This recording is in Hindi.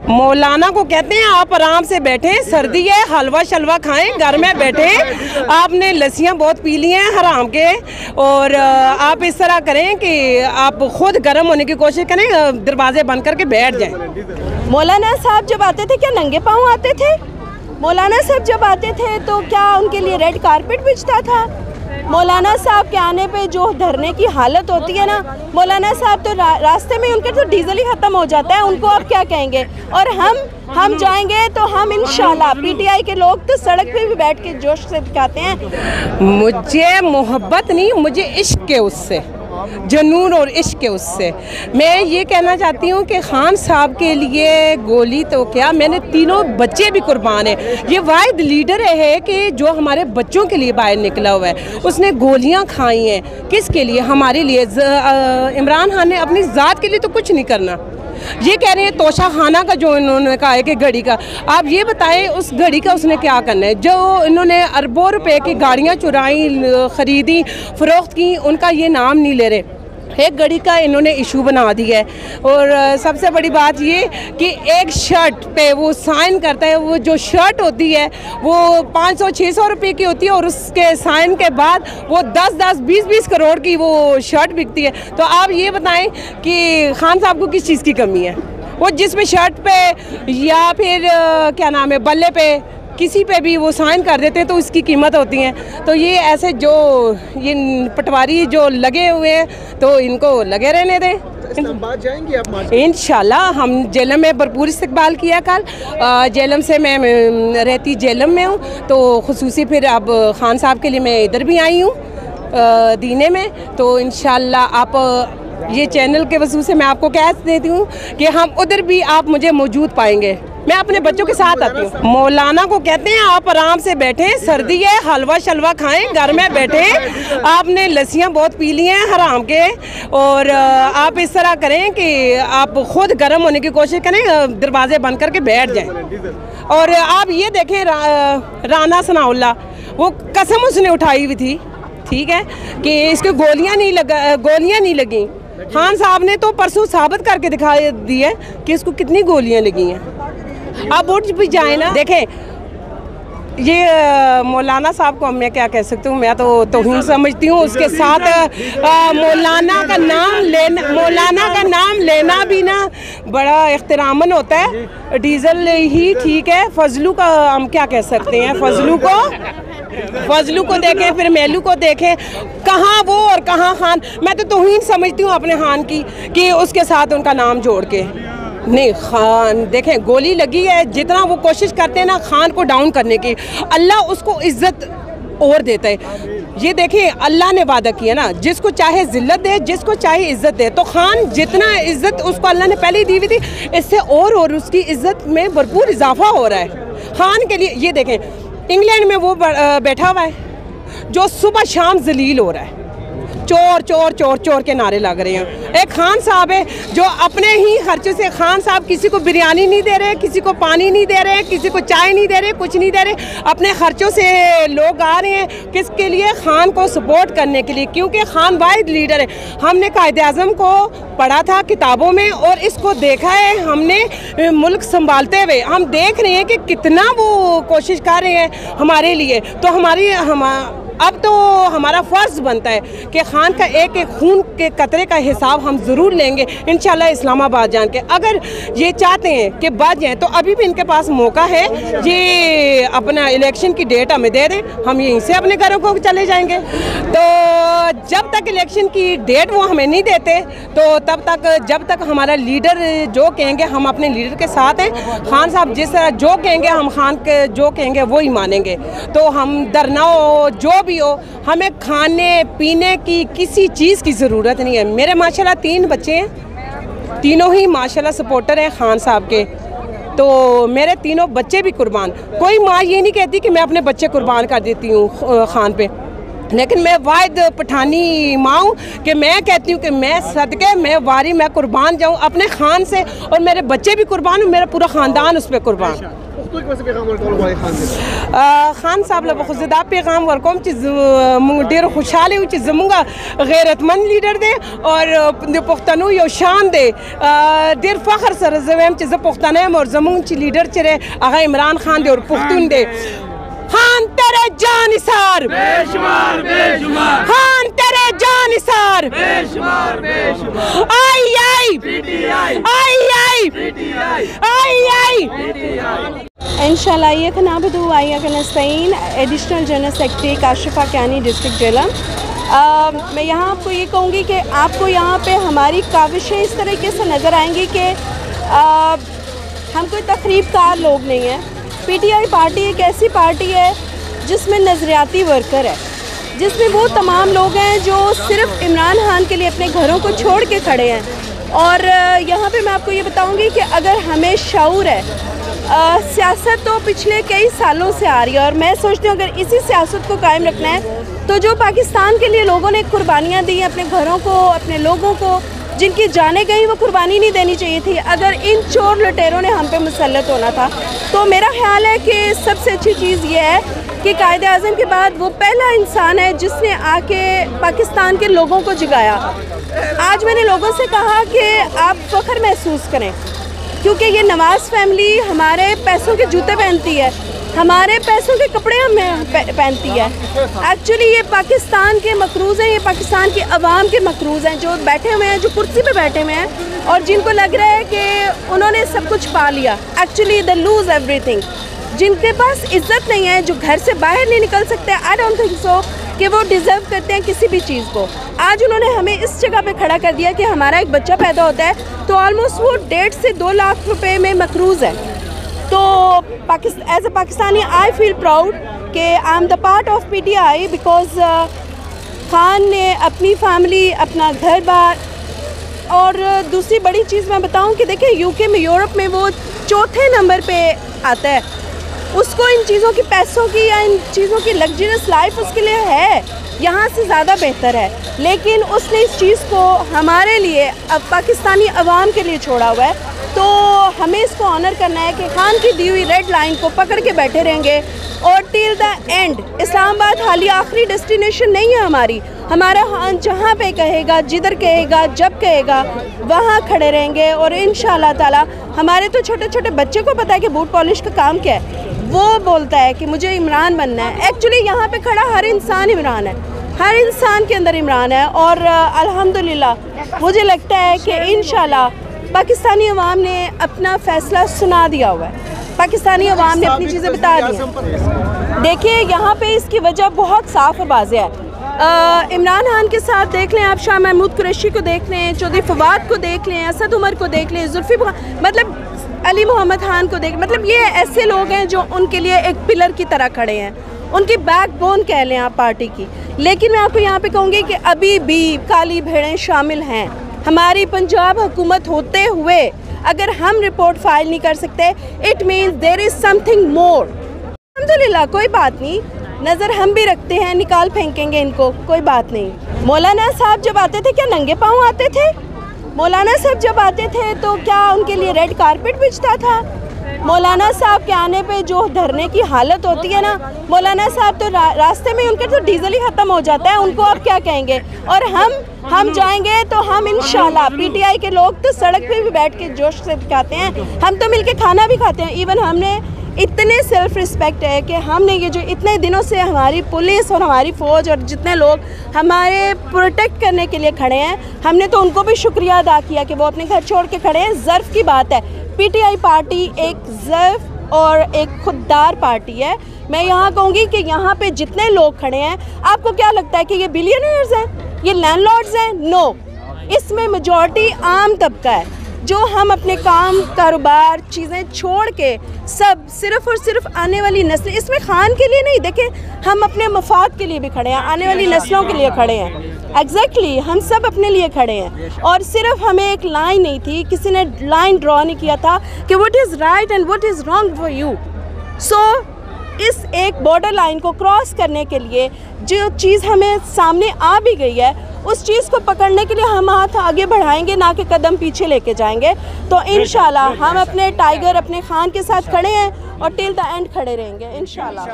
मौलाना को कहते हैं आप आराम से बैठे, सर्दी है, हलवा शलवा खाएं, घर में बैठे। आपने लस्सियाँ बहुत पी ली हैं हराम के, और आप इस तरह करें कि आप खुद गर्म होने की कोशिश करें, दरवाजे बंद करके बैठ जाएं। मौलाना साहब जब आते थे क्या नंगे पाँव आते थे? मौलाना साहब जब आते थे तो क्या उनके लिए रेड कारपेट बिछता था? मौलाना साहब के आने पे जो धरने की हालत होती है ना, मौलाना साहब तो रास्ते में उनके तो डीजल ही ख़त्म हो जाता है, उनको आप क्या कहेंगे? और हम जाएंगे तो हम इंशाल्लाह पीटीआई के लोग तो सड़क पे भी बैठ के जोश से दिखाते हैं। मुझे मोहब्बत नहीं, मुझे इश्क है उससे, जुनून और इश्क है उससे। मैं ये कहना चाहती हूँ कि खान साहब के लिए गोली तो क्या, मैंने तीनों बच्चे भी कुर्बान हैं। ये वाहिद लीडर है कि जो हमारे बच्चों के लिए बाहर निकला हुआ है। उसने गोलियाँ खाई हैं, किसके लिए? हमारे लिए। इमरान खान ने अपनी ज़ात के लिए तो कुछ नहीं करना। ये कह रहे हैं तोशा खाना का जो इन्होंने कहा है कि घड़ी का, आप ये बताएं उस घड़ी का उसने क्या करना है? जो इन्होंने अरबों रुपए की गाड़ियाँ चुराई, ख़रीदी, फ़रोख्त की, उनका ये नाम नहीं ले रहे। एक घड़ी का इन्होंने इशू बना दिया है। और सबसे बड़ी बात ये कि एक शर्ट पे वो साइन करता है, वो जो शर्ट होती है वो 500-600 रुपये की होती है, और उसके साइन के बाद वो 10-10, 20-20 करोड़ की वो शर्ट बिकती है। तो आप ये बताएं कि खान साहब को किस चीज़ की कमी है? वो जिसमें शर्ट पे या फिर क्या नाम है बल्ले पे किसी पे भी वो साइन कर देते हैं तो उसकी कीमत होती है। तो ये ऐसे जो ये पटवारी जो लगे हुए हैं तो इनको लगे रहने दें। इस्लामाबाद जाएंगी आप? इंशाल्लाह हम जेलम में भरपूर इस्तकबाल किया कल। जेलम से मैं रहती जेलम में हूँ, तो खुसूसी फिर अब खान साहब के लिए मैं इधर भी आई हूँ दीने में। तो इंशाल्लाह आप ये चैनल के वजह से मैं आपको कह देती हूँ कि हम उधर भी आप मुझे मौजूद पाएंगे। मैं अपने बच्चों के साथ आती हूँ। मौलाना को कहते हैं आप आराम से बैठे, सर्दी है, हलवा शलवा खाएं, घर में बैठे। आपने लस्सियाँ बहुत पी ली हैं हराम के, और आप इस तरह करें कि आप खुद गर्म होने की कोशिश करें, दरवाजे बंद करके बैठ जाएं। और आप ये देखें राना सनाउल्लाह, वो कसम उसने उठाई हुई थी, ठीक है, कि इसको गोलियाँ नहीं लगी। खान साहब ने तो परसों साबित करके दिखा दी है कि इसको कितनी गोलियाँ लगी हैं। अब उठ भी जाए ना। देखें ये मौलाना साहब को मैं क्या कह सकती हूँ, मैं तो तौहीन समझती हूँ। उसके साथ मौलाना का नाम लेना भी ना बड़ा इख्तिरामन होता है। डीजल ही ठीक है, फजलू का हम क्या कह सकते हैं? फजलू को देखें, फिर मेलू को देखें, कहाँ वो और कहाँ खान। मैं तो तौहीन समझती हूँ अपने खान की कि उसके साथ उनका नाम जोड़ के नहीं। खान देखें गोली लगी है, जितना वो कोशिश करते हैं ना खान को डाउन करने की, अल्लाह उसको इज्जत और देता है। ये देखें अल्लाह ने वादा किया ना, जिसको चाहे जिल्लत दे, जिसको चाहे इज्जत दे। तो खान जितना इज्जत उसको अल्लाह ने पहले ही दी हुई थी, इससे और उसकी इज्जत में भरपूर इजाफा हो रहा है खान के लिए। ये देखें इंग्लैंड में वो बैठा हुआ है जो सुबह शाम जलील हो रहा है, चोर चोर चोर चोर के नारे लग रहे हैं। एक खान साहब है जो अपने ही खर्चे से, खान साहब किसी को बिरयानी नहीं दे रहे, किसी को पानी नहीं दे रहे, किसी को चाय नहीं दे रहे, कुछ नहीं दे रहे, अपने खर्चों से लोग आ रहे हैं। किसके लिए? खान को सपोर्ट करने के लिए, क्योंकि खान वाहिद लीडर है। हमने कायदे आज़म को पढ़ा था किताबों में और इसको देखा है हमने मुल्क संभालते हुए। हम देख रहे हैं कि कितना वो कोशिश कर रहे हैं हमारे लिए। तो अब तो हमारा फ़र्ज़ बनता है कि खान का एक एक खून के कतरे का हिसाब हम ज़रूर लेंगे इंशाल्लाह इस्लामाबाद जान के। अगर ये चाहते हैं कि बच जाएँ तो अभी भी इनके पास मौका है। ये अपना इलेक्शन की डेट हमें दे दें, हम यहीं से अपने घरों को चले जाएंगे। तो जब तक इलेक्शन की डेट वो हमें नहीं देते, तो तब तक जब तक हमारा लीडर जो कहेंगे हम अपने लीडर के साथ हैं। खान साहब जिस तरह जो कहेंगे हम खान के जो कहेंगे वो ही मानेंगे। तो हम डरना हो जो भी हो, हमें खाने पीने की किसी चीज़ की ज़रूरत नहीं है। मेरे माशाल्लाह 3 बच्चे हैं, तीनों ही माशाल्लाह सपोर्टर हैं खान साहब के। तो मेरे तीनों बच्चे भी कुर्बान। कोई माँ ये नहीं कहती कि मैं अपने बच्चे कुर्बान कर देती हूँ खान पे, लेकिन मैं वाहिद पठानी माँ हूँ कि मैं कहती हूँ कि मैं सदके मैं वारी मैं कुर्बान जाऊँ अपने खान से, और मेरे बच्चे भी कुर्बान, मेरा पूरा ख़ानदान उस पर कुर्बान। गुफ्तगू के वैसे पैगाम वर्कआउट वाले खान खान साहब ला खुदा पैगाम वर्कोम ढेर खुशहाल है जमुंगा गैरतमंद लीडर दे और पुख्तनू यो शान दे ढेर फख्र सर जवेम च पुख्तन और जमुंग च लीडर चरे आगा इमरान खान दे और पुख्तून दे खान तेरे जानिसार बेशुमार बेशुमार खान तेरे जानिसार बेशुमार बेशुमार आई आई पीटीआई आई आई पीटीआई आई आई पीटीआई इंशाल्लाह ये खना बदू आइया का नस्तीन additional general secretary Kashifa Kiyani district Jhelum. मैं यहाँ आपको ये कहूँगी कि आपको यहाँ पे हमारी काविशें इस तरीके से नज़र आएंगी कि हम कोई तकरीबकार लोग नहीं हैं। पीटीआई पार्टी एक ऐसी पार्टी है जिसमें नज़रियाती वर्कर है, जिसमें वो तमाम लोग हैं जो सिर्फ इमरान खान के लिए अपने घरों को छोड़ के खड़े हैं। और यहाँ पे मैं आपको ये बताऊँगी कि अगर हमें शऊर है, सियासत तो पिछले कई सालों से आ रही है और मैं सोचती हूँ अगर इसी सियासत को कायम रखना है तो जो पाकिस्तान के लिए लोगों ने कुर्बानियाँ दी अपने घरों को, अपने लोगों को, जिनकी जाने गई, वो कुर्बानी नहीं देनी चाहिए थी। अगर इन चोर लुटेरों ने हम पे मुसल्लत होना था तो मेरा ख्याल है कि सबसे अच्छी चीज़ ये है कि कायदे आज़म के बाद वो पहला इंसान है जिसने आके पाकिस्तान के लोगों को जगाया। आज मैंने लोगों से कहा कि आप फ़ख्र महसूस करें क्योंकि ये नवाज़ फैमिली हमारे पैसों के जूते पहनती है, हमारे पैसों के कपड़े हमें पहनती है। एक्चुअली ये पाकिस्तान के मकरूज़ हैं, ये पाकिस्तान की आवाम के मकरूज़ हैं जो बैठे हुए हैं, जो कुर्सी पे बैठे हुए हैं और जिनको लग रहा है कि उन्होंने सब कुछ पा लिया। Actually they lose everything. जिनके पास इज़्ज़त नहीं है, जो घर से बाहर नहीं निकल सकते, आई डोंट थिंक सो कि वो डिज़र्व करते हैं किसी भी चीज़ को। आज उन्होंने हमें इस जगह पे खड़ा कर दिया कि हमारा एक बच्चा पैदा होता है तो ऑलमोस्ट वो 1.5 से 2 लाख रुपए में मकरूज़ है। तो as a Pakistani I feel proud कि I am the part of PTI because Khan ने अपनी फैमिली, अपना घर बार और दूसरी बड़ी चीज़ मैं बताऊं कि देखिए यूके में, यूरोप में वो 4थे नंबर पे आता है। उसको इन चीज़ों की, पैसों की या इन चीज़ों की लग्जरियस लाइफ उसके लिए है, यहाँ से ज़्यादा बेहतर है, लेकिन उसने इस चीज़ को हमारे लिए, अब पाकिस्तानी अवाम के लिए छोड़ा हुआ है। तो हमें इसको ऑनर करना है कि खान की दी हुई रेड लाइन को पकड़ के बैठे रहेंगे और टिल द एंड। इस्लामाबाद हालिया आखिरी डेस्टिनेशन नहीं है हमारा खान जहाँ पे कहेगा, जिधर कहेगा, जब कहेगा वहाँ खड़े रहेंगे। और इंशाल्लाह ताला हमारे तो छोटे छोटे बच्चे को पता है कि बूट पॉलिश का काम क्या है। वो बोलता है कि मुझे इमरान बनना है। एक्चुअली यहाँ पे खड़ा हर इंसान इमरान है, हर इंसान के अंदर इमरान है। और अल्हम्दुलिल्लाह मुझे लगता है कि इंशाल्लाह पाकिस्तानी अवाम ने अपना फ़ैसला सुना दिया हुआ है, पाकिस्तानी अवाम ने अपनी चीज़ें बता दी। देखिए यहाँ पे इसकी वजह बहुत साफ़ और वाज़ेह है। इमरान खान के साथ देख लें आप, शाह महमूद कुरैशी को देख लें, चौधरी फवाद को देख लें, असद उमर को देख लें, जुल्फिकार, मतलब अली मोहम्मद खान को देख, मतलब ये ऐसे लोग हैं जो उनके लिए एक पिलर की तरह खड़े हैं, उनकी बैकबोन कह लें आप पार्टी की। लेकिन मैं आपको यहाँ पे कहूँगी कि अभी भी काली भेड़ें शामिल हैं। हमारी पंजाब हुकूमत होते हुए अगर हम रिपोर्ट फाइल नहीं कर सकते, it means there is something more. अल्हम्दुलिल्लाह कोई बात नहीं, नज़र हम भी रखते हैं, निकाल फेंकेंगे इनको, कोई बात नहीं। मौलाना साहब जब आते थे क्या नंगे पाँव आते थे? मौलाना साहब जब आते थे तो क्या उनके लिए रेड कारपेट बिछता था? मौलाना साहब के आने पे जो धरने की हालत होती है ना, मौलाना साहब तो रास्ते में उनके तो डीजल ही ख़त्म हो जाता है, उनको आप क्या कहेंगे? और हम जाएंगे तो हम इंशाल्लाह पीटीआई के लोग तो सड़क पे भी बैठ के जोश से दिखाते हैं, हम तो मिलके खाना भी खाते हैं। इवन हमने इतने सेल्फ रिस्पेक्ट है कि हमने ये जो इतने दिनों से हमारी पुलिस और हमारी फ़ौज और जितने लोग हमारे प्रोटेक्ट करने के लिए खड़े हैं, हमने तो उनको भी शुक्रिया अदा किया कि वो अपने घर छोड़ के खड़े हैं। ज़र्फ़ की बात है, पीटीआई पार्टी एक ज़र्फ़ और एक खुददार पार्टी है। मैं यहाँ कहूँगी कि यहाँ पे जितने लोग खड़े हैं, आपको क्या लगता है कि ये बिलियनर्स हैं, ये लैंडलॉर्ड्स हैं? नो, इसमें मेजॉरिटी आम तबका है जो हम अपने काम, कारोबार, चीज़ें छोड़ के सब सिर्फ़ और सिर्फ आने वाली नस्लें, इसमें खान के लिए नहीं, देखें हम अपने मफाद के लिए भी खड़े हैं, आने वाली नस्लों के लिए खड़े हैं। एग्जैक्टली हम सब अपने लिए खड़े हैं। और सिर्फ हमें एक लाइन नहीं थी, किसी ने लाइन ड्रॉ नहीं किया था कि what is right and what is wrong for you. So इस एक बॉर्डर लाइन को क्रॉस करने के लिए जो चीज़ हमें सामने आ भी गई है उस चीज़ को पकड़ने के लिए हम हाथ आगे बढ़ाएंगे, ना कि कदम पीछे लेके जाएंगे। तो इंशाल्लाह हम अपने टाइगर, अपने खान के साथ खड़े हैं और टिल द एंड खड़े रहेंगे इंशाल्लाह।